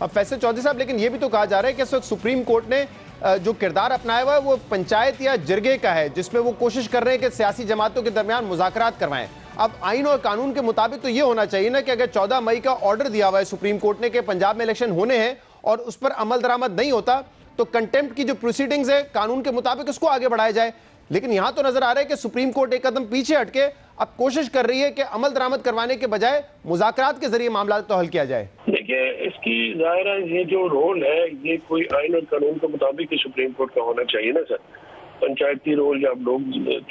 अब फैसल चौधरी साहब, लेकिन ये भी तो कहा जा रहा है कि इस वक्त सुप्रीम कोर्ट ने जो किरदार अपनाया हुआ है वो पंचायत या जिरगे का है, जिसमें वो कोशिश कर रहे हैं कि सियासी जमातों के दरमियान मुज़ाकरात करवाएं। अब आइन और कानून के मुताबिक तो ये होना चाहिए ना कि अगर 14 मई का ऑर्डर दिया हुआ है सुप्रीम कोर्ट ने कि पंजाब में इलेक्शन होने हैं और उस पर अमल दरामद नहीं होता तो कंटेम्प्ट की जो प्रोसीडिंग्स है कानून के मुताबिक उसको आगे बढ़ाया जाए। लेकिन यहां तो नजर आ रहा है कि सुप्रीम कोर्ट एक कदम पीछे हटके अब कोशिश कर रही है कि अमल दरामद करवाने के बजाय मुज़ाकरात के जरिए मामला तो हल किया जाए। देखिए, इसकी जाहिर है ये जो रोल है ये कोई आइन और कानून के मुताबिक ही सुप्रीम कोर्ट का होना चाहिए ना सर। पंचायती रोल जब लोग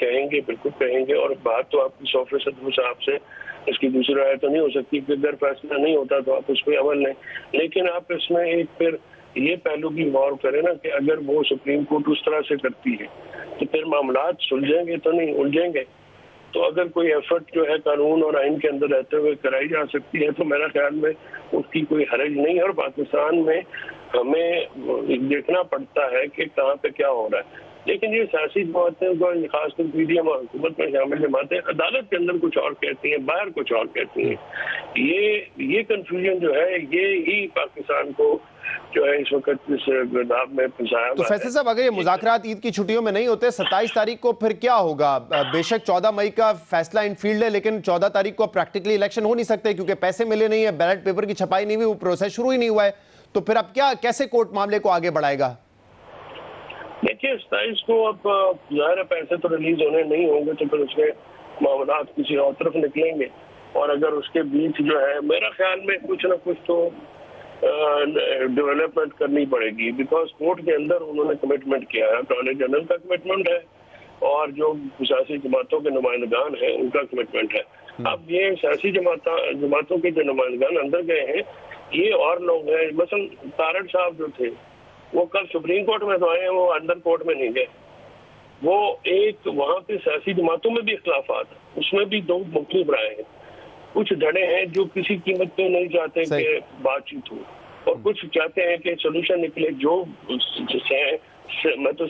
कहेंगे बिल्कुल कहेंगे, और बात तो आपकी 100% उस आपसे इसकी दूसरी राय तो नहीं हो सकती कि अगर फैसला नहीं होता तो आप उस पर अमल नहीं। लेकिन आप इसमें एक फिर ये पहलू भी गौर करें ना कि अगर वो सुप्रीम कोर्ट उस तरह से करती है तो फिर मामला सुलझेंगे तो नहीं, उलझेंगे। तो अगर कोई एफर्ट जो है कानून और आइन के अंदर रहते हुए कराई जा सकती है तो मेरा ख्याल में उसकी कोई हर्ज नहीं है। और पाकिस्तान में हमें देखना पड़ता है कि कहाँ पे क्या हो रहा है। लेकिन ये सियासी जमातें को खासकर पीडीएम और हुकूमत में शामिल जमातें अदालत के अंदर कुछ और कहती हैं, बाहर कुछ और कहती हैं। ये कंफ्यूजन जो है ये ही पाकिस्तान को जो है इस वक्त इस गर्दाब में फंसाया। तो फैसल साहब, अगर ये मुज़ाकरात ईद की छुट्टियों में नहीं होते 27 तारीख को फिर क्या होगा? बेशक 14 मई का फैसला इन फील्ड है, लेकिन 14 तारीख को प्रैक्टिकली इलेक्शन हो नहीं सकते क्योंकि पैसे मिले नहीं है, बैलेट पेपर की छपाई नहीं हुई, वो प्रोसेस शुरू ही नहीं हुआ है। तो फिर अब क्या, कैसे कोर्ट मामले को आगे बढ़ाएगा? देखिए, 27 को अब ज़ाहिर पैसे तो रिलीज होने नहीं होंगे तो फिर उसके मामला किसी और तरफ निकलेंगे। और अगर उसके बीच जो है मेरा ख्याल में कुछ ना कुछ तो डेवलपमेंट करनी पड़ेगी, बिकॉज कोर्ट के अंदर उन्होंने कमिटमेंट किया है, अटॉर्नी जनरल का कमिटमेंट है और जो सियासी जमातों के नुमाइंदगान हैं उनका कमिटमेंट है। अब ये सियासी जमातों के जो नुमाइंदगान अंदर गए हैं ये और लोग हैं, मसलन तारड़ साहब जो थे वो कल सुप्रीम कोर्ट में तो आए हैं, वो अंदर कोर्ट में नहीं गए। वो एक वहाँ पे सियासी जमातों में भी इख्तिलाफात, उसमें भी दो मुख्तलिफ राय हैं। कुछ धड़े हैं जो किसी कीमत पे नहीं चाहते कि बातचीत हो, और कुछ चाहते हैं कि सोल्यूशन निकले। जो मैं तो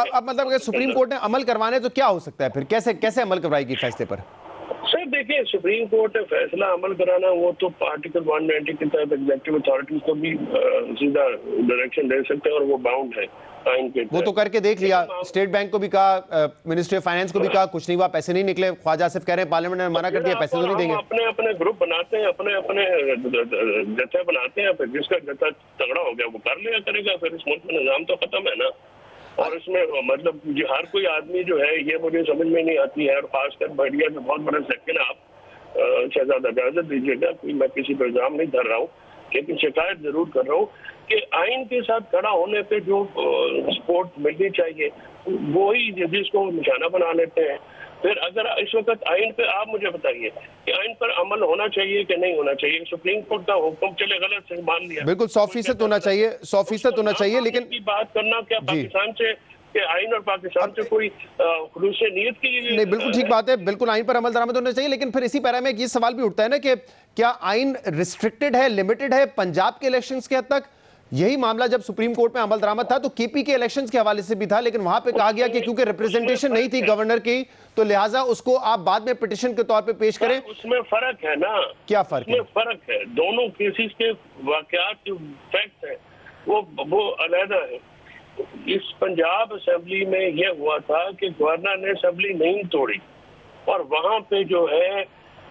अब मतलब अगर सुप्रीम कोर्ट ने अमल करवाने तो क्या हो सकता है फिर? कैसे अमल करवाएगी फैसले पर? सर देखिए, सुप्रीम कोर्ट ने फैसला अमल कराना वो तो आर्टिकल 190 के तहत एग्जीक्यूटिव अथॉरिटीज को भी सीधा डायरेक्शन दे सकते हैं और वो बाउंड है आइन के। वो तो करके देख लिया, स्टेट बैंक को भी कहा, मिनिस्ट्री ऑफ फाइनेंस को भी कहा, कुछ नहीं हुआ, पैसे नहीं निकले। ख्वाजा आसिफ कह रहे हैं पार्लियामेंट ने मना कर दिया, पैसे तो नहीं देंगे। अपने ग्रुप बनाते हैं, अपने जत्थे बनाते हैं, फिर जिसका जत्था तगड़ा हो गया वो कर लिया करेगा। फिर इस मुल्क में निजाम तो खत्म है ना। और इसमें मतलब हर कोई आदमी जो है ये मुझे समझ में नहीं आती है, और खासकर मीडिया में बहुत बड़ा सेक्शन। आप शहजादा इजाजत दीजिएगा, मैं किसी पर इल्जाम नहीं धर रहा हूँ, लेकिन शिकायत जरूर कर रहा हूँ कि आइन के साथ खड़ा होने पे जो सपोर्ट मिलनी चाहिए वो ही जिसको निशाना बना लेते हैं। फिर अगर इस वक्त आइन पे आप मुझे बताइए कि आइन पर अमल होना चाहिए कि नहीं होना चाहिए। सुप्रीम कोर्ट का हुक्म चले गलत से मान लिया, बिल्कुल 100% होना चाहिए, 100% होना चाहिए। लेकिन बात करना क्या पाकिस्तान से कि आइन और पाकिस्तान से कोई खुलूस नीयत की नहीं, बिल्कुल ठीक बात है, बिल्कुल आइन पर अमल दरामद होना चाहिए। लेकिन फिर इसी पैरा में ये सवाल भी उठता है ना कि क्या आइन रिस्ट्रिक्टेड है, लिमिटेड है पंजाब के इलेक्शंस के हद तक? यही मामला जब सुप्रीम कोर्ट में अमल दरामद था तो केपी के इलेक्शंस के हवाले से भी था, लेकिन वहां पे कहा गया कि क्योंकि रिप्रेजेंटेशन नहीं थी गवर्नर की तो लिहाजा उसको आप बाद में पिटीशन के तौर पे पेश करें। उसमें फर्क है ना। क्या फर्क है? फर्क है, दोनों केसेस के वाकयात जो फैक्ट है वो अलग है। इस पंजाब असेंबली में यह हुआ था कि गवर्नर ने असेंबली नहीं तोड़ी, और वहां पे जो है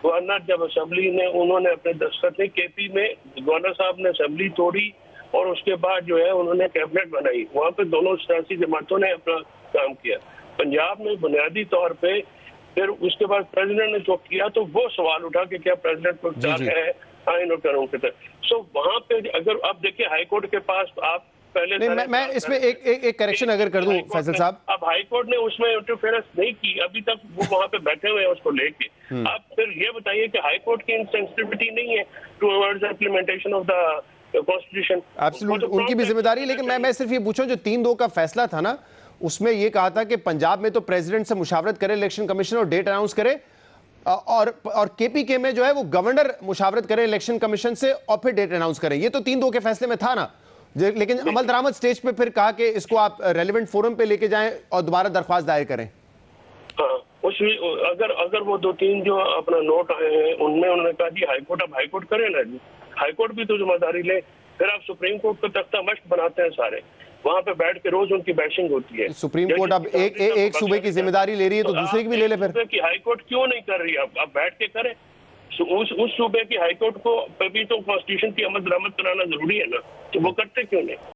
गवर्नर जब असेंबली ने उन्होंने अपने दस्तखत ने केपी में गवर्नर साहब ने असेंबली तोड़ी और उसके बाद जो है उन्होंने कैबिनेट बनाई। वहां पे दोनों सियासी जमातों ने अपना काम किया। पंजाब में बुनियादी तौर पे फिर उसके बाद प्रेसिडेंट ने जो किया तो वो सवाल उठा कि क्या प्रेसिडेंट को इख्तियार है आइन और कानून के तहत। सो वहां पे अगर आप देखिए हाईकोर्ट के पास आप पहले नहीं, मैं इसमें एक करेक्शन अगर कर दूं फैसल साहब। अब हाईकोर्ट ने उसमें इंटरफेरेंस नहीं की, अभी तक वो वहां पे बैठे हुए हैं उसको लेके। आप फिर ये बताइए कि हाईकोर्ट की सेंसिटिविटी नहीं है towards implementation of the constitution. Absolute उनकी भी जिम्मेदारी है। लेकिन मैं सिर्फ ये पूछूं, जो 3-2 का फैसला था ना उसमें ये कहा था कि पंजाब में तो प्रेसिडेंट से मुशावरत करे इलेक्शन कमीशन और डेट अनाउंस करे, और केपीके में जो है वो गवर्नर मुशावरत करे इलेक्शन कमीशन से और फिर डेट अनाउंस करें। ये तो 3-2 के फैसले में था ना। लेकिन अमल दरामद स्टेज पे फिर कहा कि इसको आप रेलेवेंट फोरम पे लेके जाएं और दोबारा दरख्वास्त दायर करें। हाँ, अगर वो 2-3 जो अपना नोट आए हैं उनमें उन्होंने कहा जी हाईकोर्ट, अब हाईकोर्ट करे ना जी, हाईकोर्ट भी तो जिम्मेदारी ले। फिर आप सुप्रीम कोर्ट को तख्ता मश्क बनाते हैं सारे, वहां पे बैठ के रोज उनकी बैशिंग होती है। सुप्रीम कोर्ट अब एक सूबे की जिम्मेदारी ले रही है तो दूसरे की भी ले ले फिर। सूबे की हाईकोर्ट क्यों नहीं कर रही? अब बैठ के करें। उस सूबे की हाईकोर्ट को भी तो कॉन्स्टिट्यूशन की अमल दरामद कराना जरूरी है ना, तो वो करते क्यों नहीं?